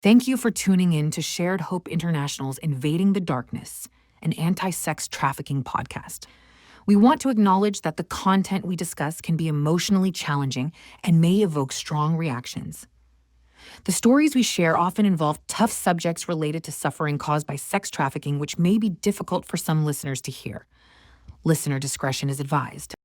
Thank you for tuning in to Shared Hope International's Invading the Darkness, an anti-sex trafficking podcast. We want to acknowledge that the content we discuss can be emotionally challenging and may evoke strong reactions. The stories we share often involve tough subjects related to suffering caused by sex trafficking, which may be difficult for some listeners to hear. Listener discretion is advised.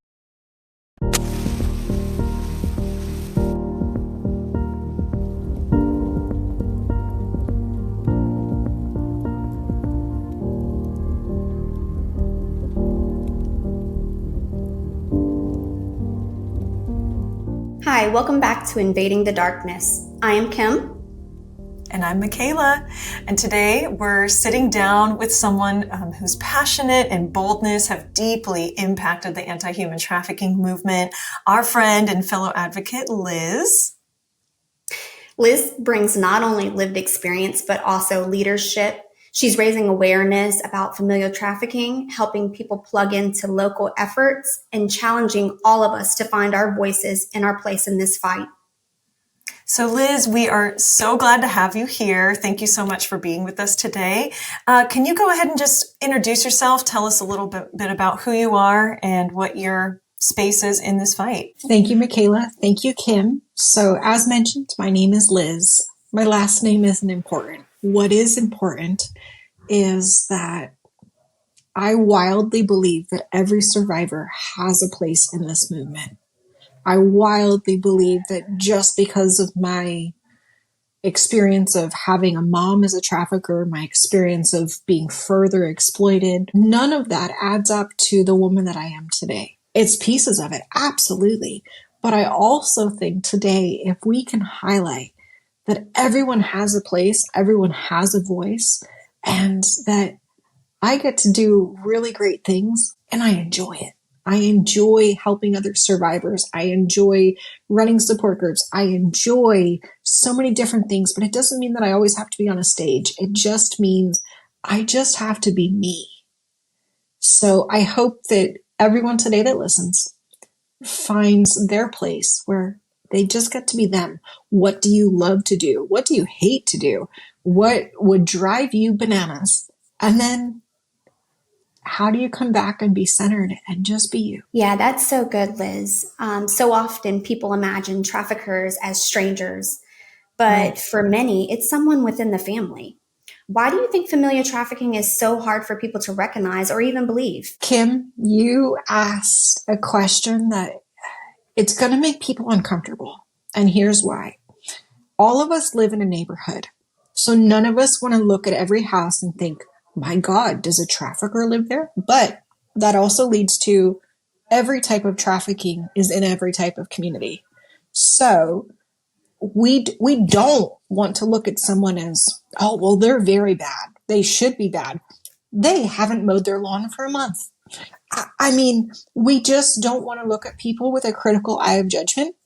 Hi, welcome back to Invading the Darkness. I am Kim. And I'm Michaela. And today we're sitting down with someone whose passionate and boldness have deeply impacted the anti-human trafficking movement, our friend and fellow advocate, Liz. Liz brings not only lived experience, but also leadership. She's raising awareness about familial trafficking, helping people plug into local efforts, and challenging all of us to find our voices and our place in this fight. So Liz, we are so glad to have you here. Thank you so much for being with us today. Can you go ahead and just introduce yourself? Tell us a little bit about who you are and what your space is in this fight. Thank you, Michaela. Thank you, Kim. So as mentioned, my name is Liz. My last name isn't important. What is important is that I wildly believe that every survivor has a place in this movement. I wildly believe that just because of my experience of having a mom as a trafficker, my experience of being further exploited, none of that adds up to the woman that I am today. It's pieces of it, absolutely. But I also think today, if we can highlight that everyone has a place, everyone has a voice, and that I get to do really great things and I enjoy it. I enjoy helping other survivors. I enjoy running support groups. I enjoy so many different things, but it doesn't mean that I always have to be on a stage. It just means I just have to be me. So I hope that everyone today that listens finds their place where they just get to be them. What do you love to do? What do you hate to do? What would drive you bananas? And then how do you come back and be centered and just be you? Yeah, that's so good, Liz. So often people imagine traffickers as strangers, but for many, it's someone within the family. Why do you think familial trafficking is so hard for people to recognize or even believe? Kim, you asked a question that it's going to make people uncomfortable. And here's why. All of us live in a neighborhood. So none of us want to look at every house and think, my God, does a trafficker live there? But that also leads to every type of trafficking is in every type of community. So we don't want to look at someone as, oh, well, they're very bad. They should be bad. They haven't mowed their lawn for a month. I mean, we just don't want to look at people with a critical eye of judgment,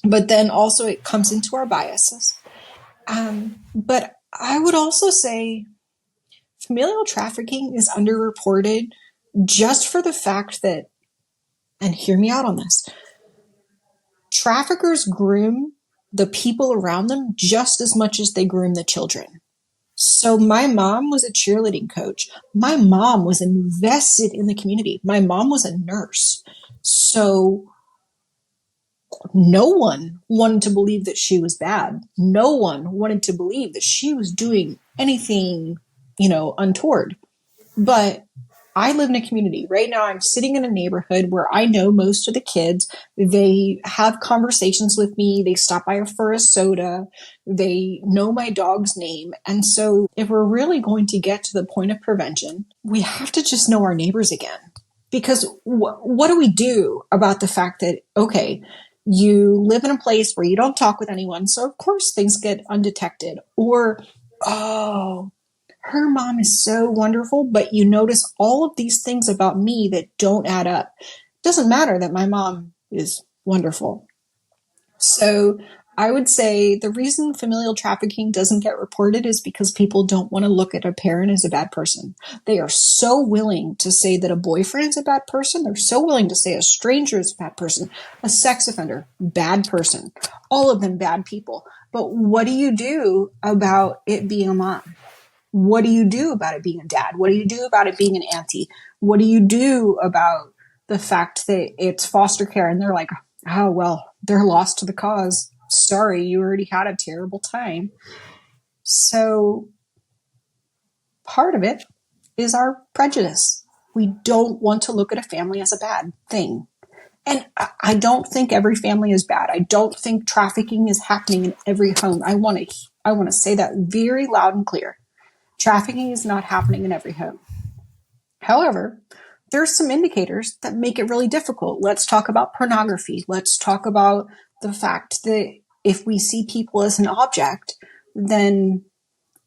but then also it comes into our biases. But I would also say familial trafficking is underreported just for the fact that, and hear me out on this, traffickers groom the people around them just as much as they groom the children. So my mom was a cheerleading coach. My mom was invested in the community. My mom was a nurse. So no one wanted to believe that she was bad. No one wanted to believe that she was doing anything, untoward. But I live in a community. Right now, I'm sitting in a neighborhood where I know most of the kids. They have conversations with me. They stop by for a soda. They know my dog's name. And so if we're really going to get to the point of prevention, we have to just know our neighbors again. Because what do we do about the fact that, okay, you live in a place where you don't talk with anyone, so of course things get undetected. Or, oh, her mom is so wonderful, but you notice all of these things about me that don't add up. It doesn't matter that my mom is wonderful. So I would say the reason familial trafficking doesn't get reported is because people don't want to look at a parent as a bad person. They are so willing to say that a boyfriend is a bad person. They're so willing to say a stranger is a bad person, a sex offender, bad person, all of them bad people. But what do you do about it being a mom? What do you do about it being a dad? What do you do about it being an auntie? What do you do about the fact that it's foster care and they're like, oh, well, they're lost to the cause. Sorry, you already had a terrible time. So part of it is our prejudice. We don't want to look at a family as a bad thing. And I don't think every family is bad. I don't think trafficking is happening in every home. I want to say that very loud and clear. Trafficking is not happening in every home. However, there's some indicators that make it really difficult. Let's talk about pornography. Let's talk about the fact that if we see people as an object, then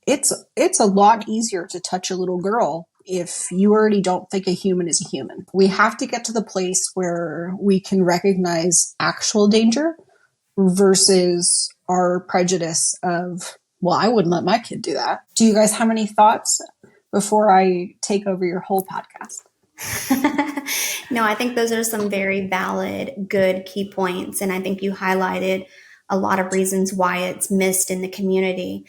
it's a lot easier to touch a little girl if you already don't think a human is a human. We have to get to the place where we can recognize actual danger versus our prejudice of, well, I wouldn't let my kid do that. Do you guys have any thoughts before I take over your whole podcast? No, I think those are some very valid, good key points. And I think you highlighted a lot of reasons why it's missed in the community.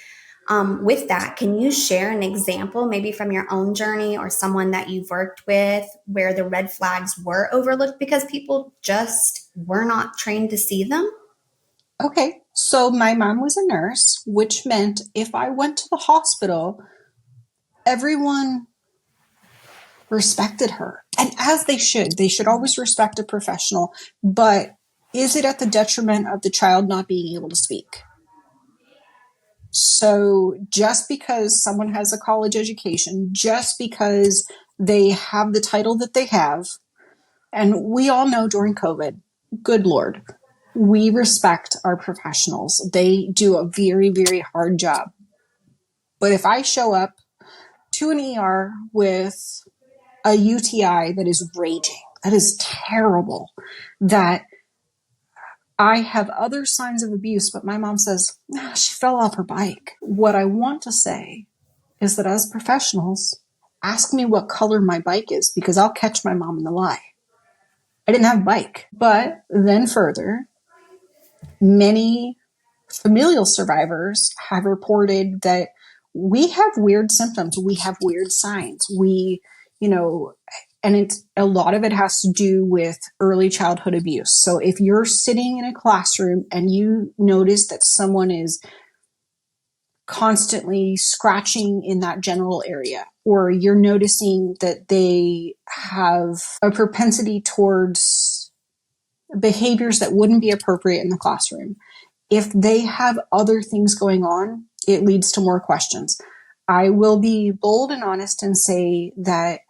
With that, can you share an example, maybe from your own journey or someone that you've worked with, where the red flags were overlooked because people just were not trained to see them? Okay, so my mom was a nurse, which meant if I went to the hospital, everyone respected her. And as they should always respect a professional, but is it at the detriment of the child not being able to speak? So just because someone has a college education, just because they have the title that they have, and we all know during COVID, good Lord, we respect our professionals. They do a very, very hard job. But if I show up to an ER with a UTI that is raging, that is terrible, that I have other signs of abuse, but my mom says, she fell off her bike. What I want to say is that as professionals, ask me what color my bike is because I'll catch my mom in the lie. I didn't have a bike. But then further, many familial survivors have reported that we have weird symptoms. We have weird signs. And a lot of it has to do with early childhood abuse. So if you're sitting in a classroom and you notice that someone is constantly scratching in that general area, or you're noticing that they have a propensity towards behaviors that wouldn't be appropriate in the classroom, if they have other things going on, it leads to more questions. I will be bold and honest and say that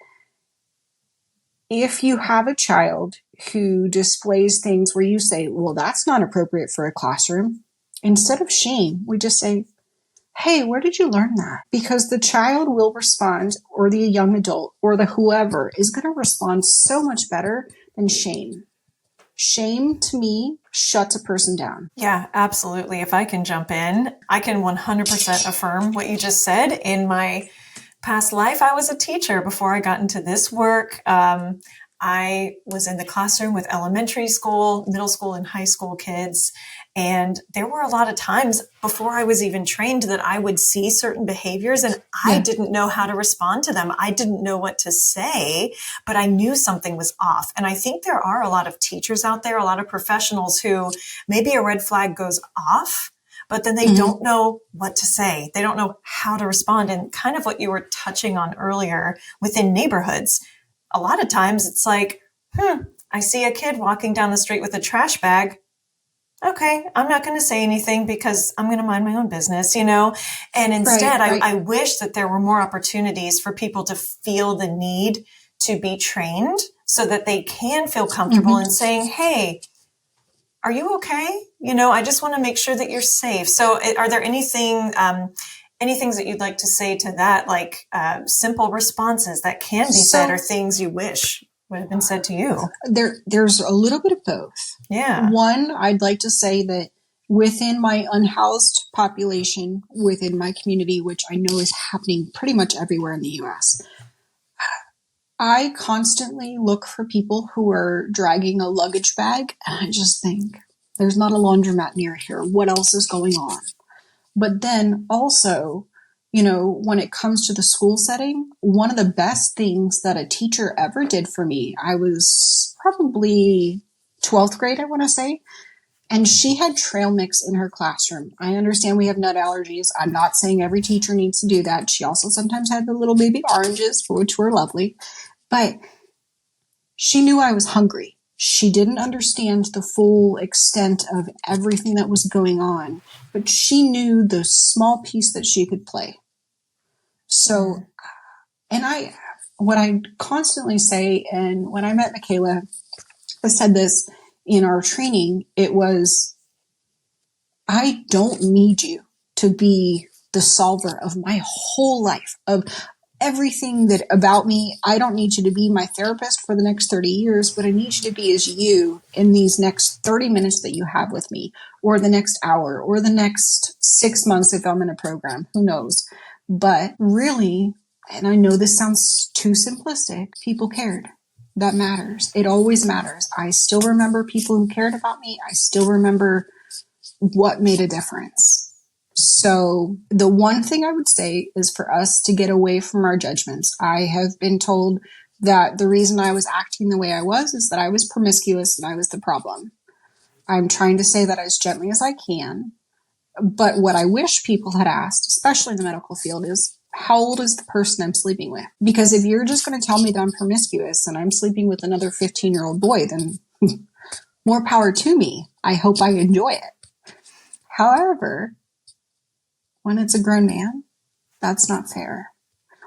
if you have a child who displays things where you say, well, that's not appropriate for a classroom, instead of shame, we just say, hey, where did you learn that? Because the child will respond, or the young adult, or the whoever is going to respond so much better than shame. Shame, to me, shuts a person down. Yeah, absolutely. If I can jump in, I can 100% affirm what you just said. In my past life, I was a teacher before I got into this work. I was in the classroom with elementary school, middle school, and high school kids. And there were a lot of times before I was even trained that I would see certain behaviors and I didn't know how to respond to them. I didn't know what to say, but I knew something was off. And I think there are a lot of teachers out there, a lot of professionals who maybe a red flag goes off, but then they don't know what to say. They don't know how to respond. And kind of what you were touching on earlier within neighborhoods, a lot of times it's like, I see a kid walking down the street with a trash bag. Okay, I'm not going to say anything because I'm going to mind my own business, And instead, Right. I wish that there were more opportunities for people to feel the need to be trained so that they can feel comfortable in saying, hey, are you okay? I just want to make sure that you're safe. So are there any things that you'd like to say to that, like simple responses that can be said or things you wish would have been said to you? There's a little bit of both. Yeah. One, I'd like to say that within my unhoused population, within my community, which I know is happening pretty much everywhere in the US, I constantly look for people who are dragging a luggage bag, and I just think, there's not a laundromat near here. What else is going on? But then also, when it comes to the school setting, one of the best things that a teacher ever did for me, I was probably 12th grade, I want to say, and she had trail mix in her classroom. I understand we have nut allergies. I'm not saying every teacher needs to do that. She also sometimes had the little baby oranges, which were lovely, but she knew I was hungry. She didn't understand the full extent of everything that was going on, but she knew the small piece that she could play. So, and what I constantly say, and when I met Michaela, I said this in our training, it was, I don't need you to be the solver of my whole life, of everything that about me. I don't need you to be my therapist for the next 30 years. What I need you to be is you in these next 30 minutes that you have with me, or the next hour, or the next 6 months if I'm in a program, who knows? But really, and I know this sounds too simplistic, people cared. That matters. It always matters. I still remember people who cared about me. I still remember what made a difference. So the one thing I would say is for us to get away from our judgments. I have been told that the reason I was acting the way I was is that I was promiscuous and I was the problem. I'm trying to say that as gently as I can. But what I wish people had asked, especially in the medical field, is how old is the person I'm sleeping with? Because if you're just going to tell me that I'm promiscuous and I'm sleeping with another 15-year-old boy, then more power to me. I hope I enjoy it. However, when it's a grown man, that's not fair.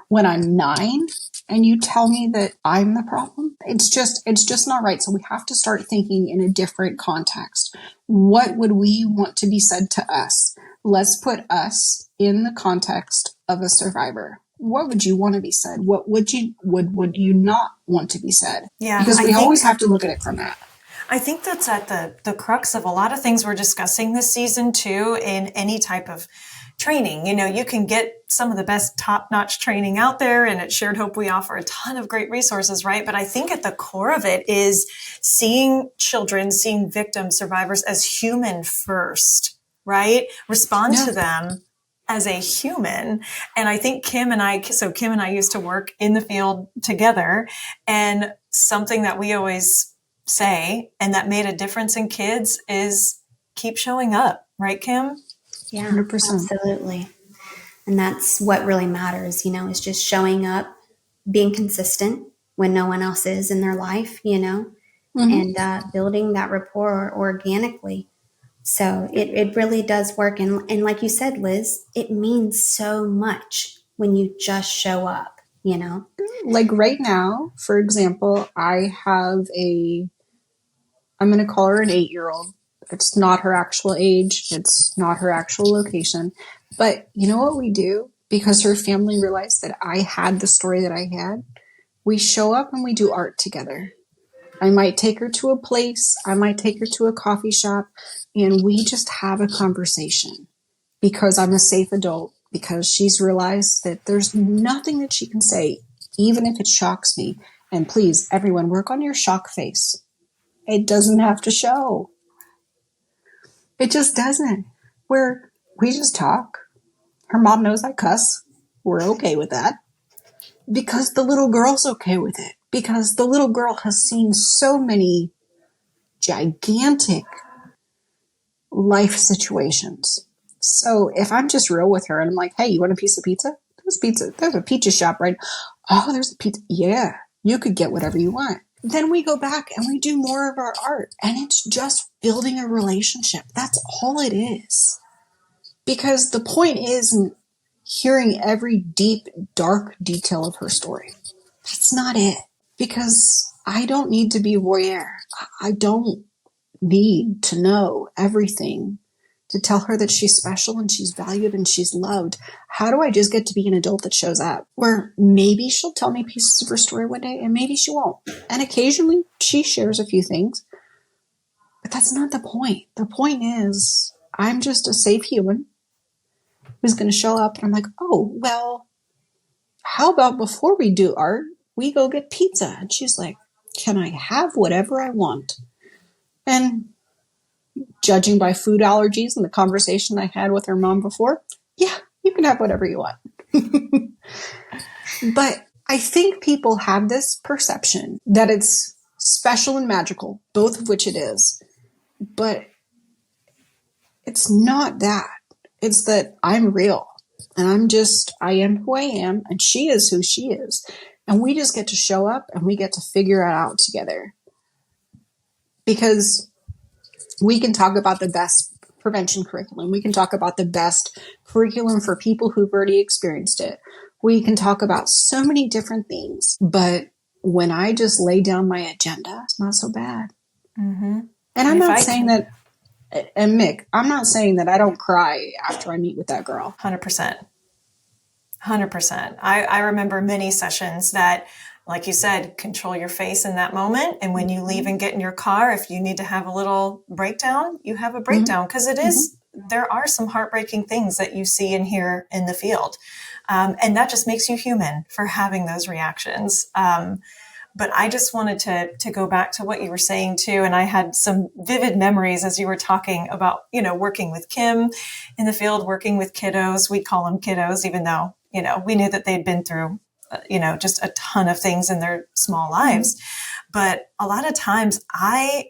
When I'm 9 and you tell me that I'm the problem, it's just not right. So we have to start thinking in a different context. What would we want to be said to us? Let's put us in the context of a survivor. What would you want to be said? What would you not want to be said? Yeah, because we always have to look at it from that. I think that's at the crux of a lot of things we're discussing this season too, in any type of training. You can get some of the best top-notch training out there, and at Shared Hope we offer a ton of great resources, right? But I think at the core of it is seeing children, seeing victims, survivors as human first, right? Respond to them as a human. And I think Kim and I used to work in the field together, and something that we always say, and that made a difference in kids, is keep showing up, right, Kim? Yeah, 100%. absolutely. And that's what really matters, is just showing up, being consistent when no one else is in their life, and building that rapport organically. So it really does work. And like you said, Liz, it means so much when you just show up, Like right now, for example, I have I'm going to call her an 8-year-old. It's not her actual age. It's not her actual location. But you know what we do? Because her family realized that I had the story that I had, we show up and we do art together. I might take her to a place. I might take her to a coffee shop, and we just have a conversation because I'm a safe adult, because she's realized that there's nothing that she can say, even if it shocks me. And please, everyone, work on your shock face. It doesn't have to show. It just doesn't. We just talk. Her mom knows I cuss. We're okay with that. Because the little girl's okay with it. Because the little girl has seen so many gigantic life situations. So if I'm just real with her and I'm like, hey, you want a piece of pizza? There's a pizza shop, right? Oh, there's a pizza. Yeah, you could get whatever you want. Then we go back and we do more of our art, and it's just building a relationship. That's all it is. Because the point isn't hearing every deep, dark detail of her story. That's not it. Because I don't need to be a voyeur. I don't need to know everything to tell her that she's special and she's valued and she's loved. How do I just get to be an adult that shows up? Where maybe she'll tell me pieces of her story one day and maybe she won't. And occasionally she shares a few things. But that's not the point. The point is I'm just a safe human who's going to show up, and I'm like, oh, well, how about before we do art, we go get pizza? And she's like, can I have whatever I want? And judging by food allergies and the conversation I had with her mom before, yeah, you can have whatever you want. But I think people have this perception that it's special and magical, both of which it is. But it's not that. It's that I'm real. And I am who I am, and she is who she is. And we just get to show up and we get to figure it out together. Because we can talk about the best prevention curriculum. We can talk about the best curriculum for people who've already experienced it. We can talk about so many different things. But when I just lay down my agenda, it's not so bad. Mm-hmm. And I'm not saying that, and Mick, I'm not saying that I don't cry after I meet with that girl. 100%. 100%. I remember many sessions that, like you said, control your face in that moment. And when you leave and get in your car, if you need to have a little breakdown, you have a breakdown, because it is, there are some heartbreaking things that you see and hear in the field. And that just makes you human for having those reactions. But I just wanted to go back to what you were saying too. And I had some vivid memories as you were talking about, working with Kim in the field, working with kiddos. We call them kiddos, even though, we knew that they'd been through, just a ton of things in their small lives. But a lot of times I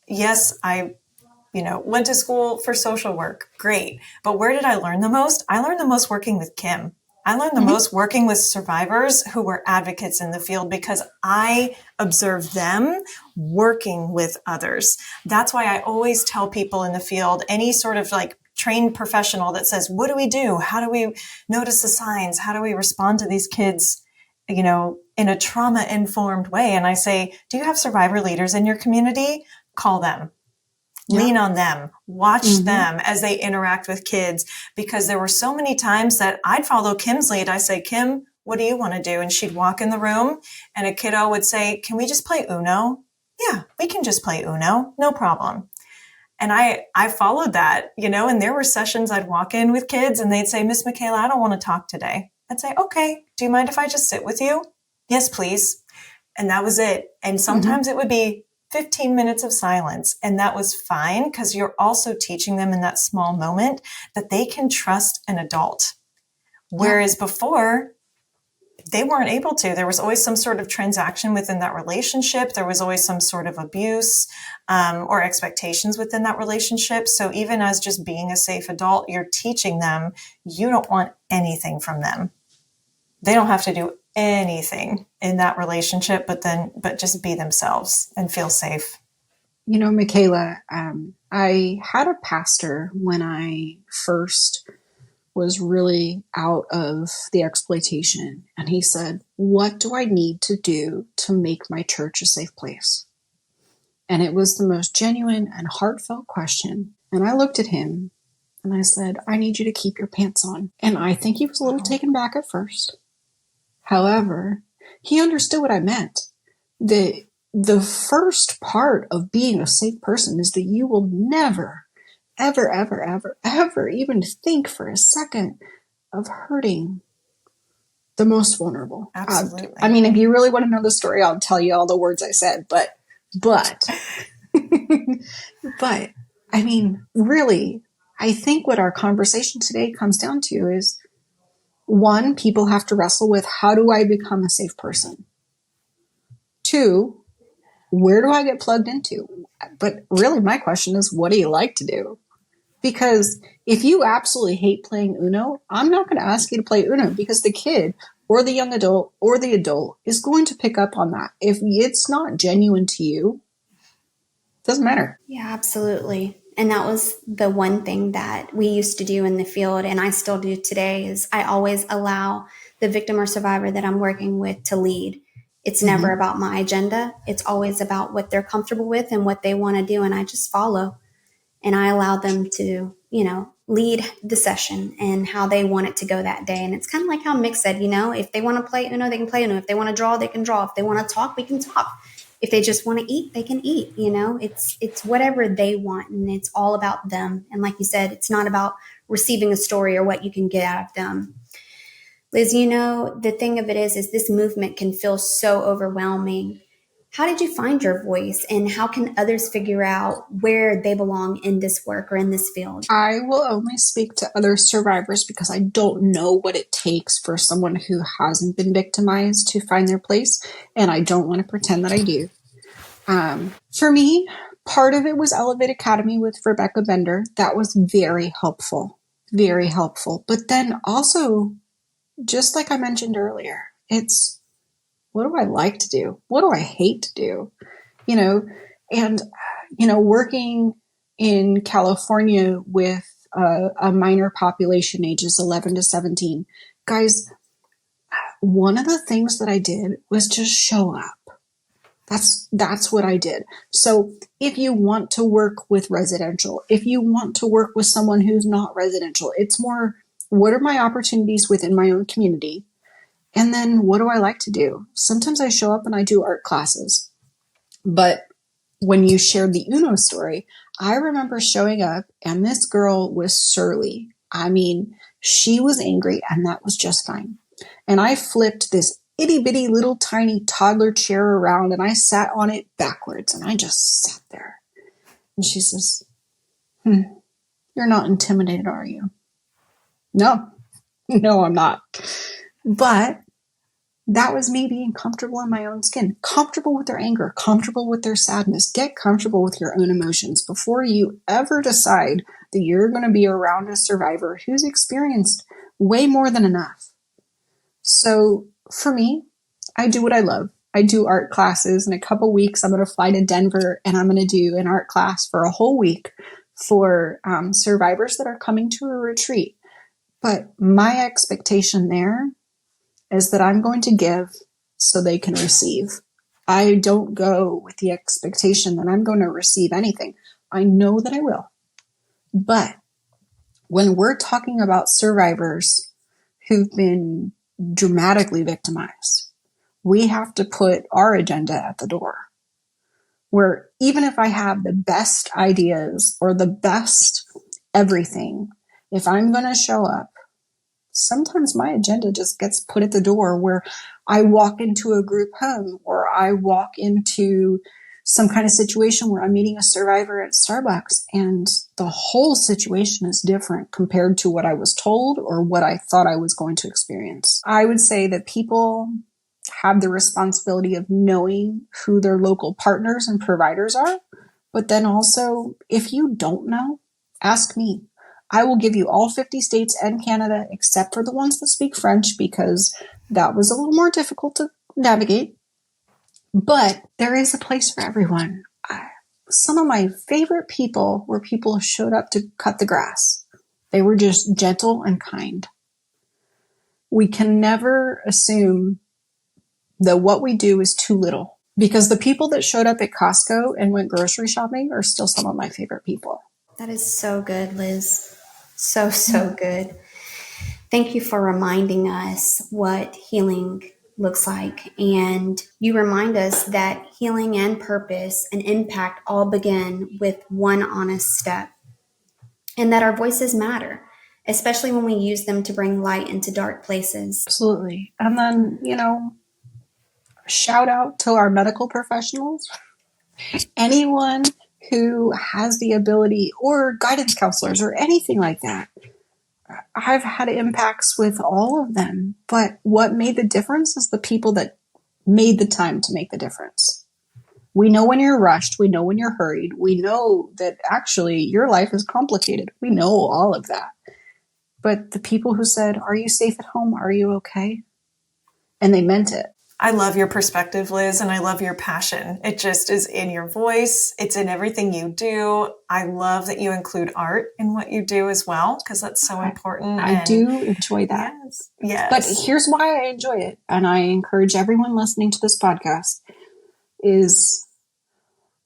went to school for social work. Great. But where did I learn the most? I learned the most working with Kim. I learned the most working with survivors who were advocates in the field, because I observed them working with others. That's why I always tell people in the field, any sort of like trained professional that says, what do we do? How do we notice the signs? How do we respond to these kids, in a trauma-informed way? And I say, do you have survivor leaders in your community? Call them. Lean on them, watch them as they interact with kids, because there were so many times that I'd follow Kim's lead. I say, Kim, what do you want to do? And she'd walk in the room and a kiddo would say, can we just play Uno? Yeah, we can just play Uno. No problem. And I followed that, and there were sessions I'd walk in with kids and they'd say, Miss Michaela, I don't want to talk today. I'd say, okay, do you mind if I just sit with you? Yes, please. And that was it. And sometimes it would be 15 minutes of silence. And that was fine, because you're also teaching them in that small moment that they can trust an adult. Whereas before, they weren't able to. There was always some sort of transaction within that relationship. There was always some sort of abuse or expectations within that relationship. So even as just being a safe adult, you're teaching them you don't want anything from them. They don't have to do anything in that relationship, but just be themselves and feel safe. Michaela, I had a pastor when I first was really out of the exploitation. And he said, what do I need to do to make my church a safe place? And it was the most genuine and heartfelt question. And I looked at him and I said, I need you to keep your pants on. And I think he was a little taken back at first. However, he understood what I meant. The first part of being a safe person is that you will never, ever, ever, ever, ever even think for a second of hurting the most vulnerable. Absolutely. If you really want to know the story, I'll tell you all the words I said, but, really, I think what our conversation today comes down to is, one, people have to wrestle with, how do I become a safe person? Two, where do I get plugged into? But really, my question is, what do you like to do? Because if you absolutely hate playing Uno, I'm not going to ask you to play Uno, because the kid or the young adult or the adult is going to pick up on that. If it's not genuine to you, it doesn't matter. Yeah, absolutely. And that was the one thing that we used to do in the field, and I still do today, is I always allow the victim or survivor that I'm working with to lead. It's never about my agenda. It's always about what they're comfortable with and what they want to do. And I just follow, and I allow them to, lead the session and how they want it to go that day. And it's kind of like how Mick said, if they want to play Uno, they can play Uno. If they want to draw, they can draw. If they want to talk, we can talk. If they just want to eat, they can eat. It's whatever they want, and it's all about them. And like you said, it's not about receiving a story or what you can get out of them. Liz, the thing of it is this movement can feel so overwhelming. How did you find your voice, and how can others figure out where they belong in this work or in this field? I will only speak to other survivors because I don't know what it takes for someone who hasn't been victimized to find their place, and I don't want to pretend that I do. For me, part of it was Elevate Academy with Rebecca Bender. That was very helpful, very helpful. But then also, just like I mentioned earlier, it's, what do I like to do? What do I hate to do? And working in California with a minor population ages 11 to 17, guys, one of the things that I did was just show up. That's what I did. So if you want to work with residential, if you want to work with someone who's not residential, it's more, what are my opportunities within my own community? And then what do I like to do? Sometimes I show up and I do art classes. But when you shared the Uno story, I remember showing up and this girl was surly. I mean, she was angry and that was just fine. And I flipped this itty bitty little tiny toddler chair around and I sat on it backwards and I just sat there. And she says, you're not intimidated, are you? No, I'm not. But that was me being comfortable in my own skin, comfortable with their anger, comfortable with their sadness. Get comfortable with your own emotions before you ever decide that you're going to be around a survivor who's experienced way more than enough. So for me, I do what I love. I do art classes. In a couple weeks, I'm going to fly to Denver and I'm going to do an art class for a whole week for survivors that are coming to a retreat. But my expectation there is that I'm going to give so they can receive. I don't go with the expectation that I'm going to receive anything. I know that I will. But when we're talking about survivors who've been dramatically victimized, we have to put our agenda at the door. Where even if I have the best ideas or the best everything, if I'm going to show up, sometimes my agenda just gets put at the door, where I walk into a group home or I walk into some kind of situation where I'm meeting a survivor at Starbucks and the whole situation is different compared to what I was told or what I thought I was going to experience. I would say that people have the responsibility of knowing who their local partners and providers are. But then also, if you don't know, ask me. I will give you all 50 states and Canada except for the ones that speak French, because that was a little more difficult to navigate. But there is a place for everyone. Some of my favorite people were people who showed up to cut the grass. They were just gentle and kind. We can never assume that what we do is too little, because the people that showed up at Costco and went grocery shopping are still some of my favorite people. That is so good, Liz. So good. Thank you for reminding us what healing looks like. And you remind us that healing and purpose and impact all begin with one honest step, and that our voices matter, especially when we use them to bring light into dark places. Absolutely. And then, shout out to our medical professionals. Anyone who has the ability, or guidance counselors or anything like that. I've had impacts with all of them, but what made the difference is the people that made the time to make the difference. We know when you're rushed. We know when you're hurried. We know that actually your life is complicated. We know all of that. But the people who said, "Are you safe at home? Are you okay?" And they meant it. I love your perspective, Liz, and I love your passion. It just is in your voice. It's in everything you do. I love that you include art in what you do as well, because that's so important. I do enjoy that. Yes. But here's why I enjoy it, and I encourage everyone listening to this podcast, is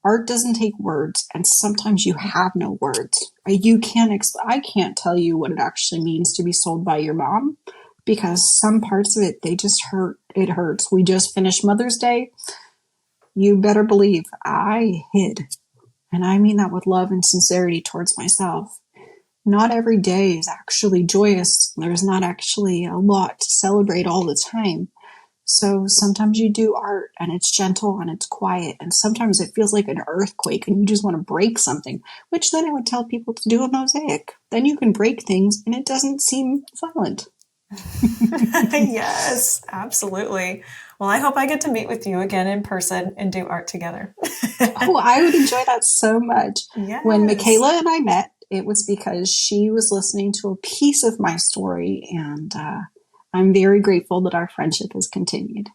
art doesn't take words, and sometimes you have no words. You can't I can't tell you what it actually means to be sold by your mom, because some parts of it, they just hurt. It hurts. We just finished Mother's Day. You better believe I hid. And I mean that with love and sincerity towards myself. Not every day is actually joyous. There's not actually a lot to celebrate all the time. So sometimes you do art and it's gentle and it's quiet, and sometimes it feels like an earthquake and you just want to break something, which then I would tell people to do a mosaic. Then you can break things and it doesn't seem violent. Yes, absolutely. Well, I hope I get to meet with you again in person and do art together. Oh, I would enjoy that so much. Yes. When Michaela and I met, it was because she was listening to a piece of my story, and I'm very grateful that our friendship has continued.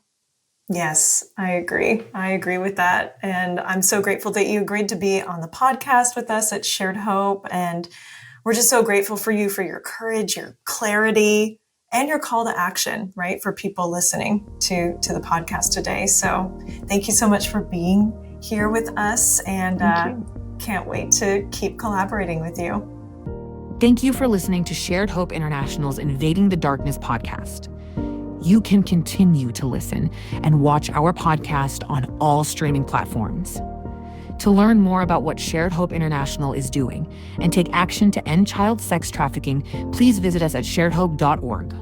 Yes, I agree. I agree with that. And I'm so grateful that you agreed to be on the podcast with us at Shared Hope. And we're just so grateful for you, for your courage, your clarity, and your call to action, right? For people listening to the podcast today. So thank you so much for being here with us, and can't wait to keep collaborating with you. Thank you for listening to Shared Hope International's Invading the Darkness podcast. You can continue to listen and watch our podcast on all streaming platforms. To learn more about what Shared Hope International is doing and take action to end child sex trafficking, please visit us at sharedhope.org.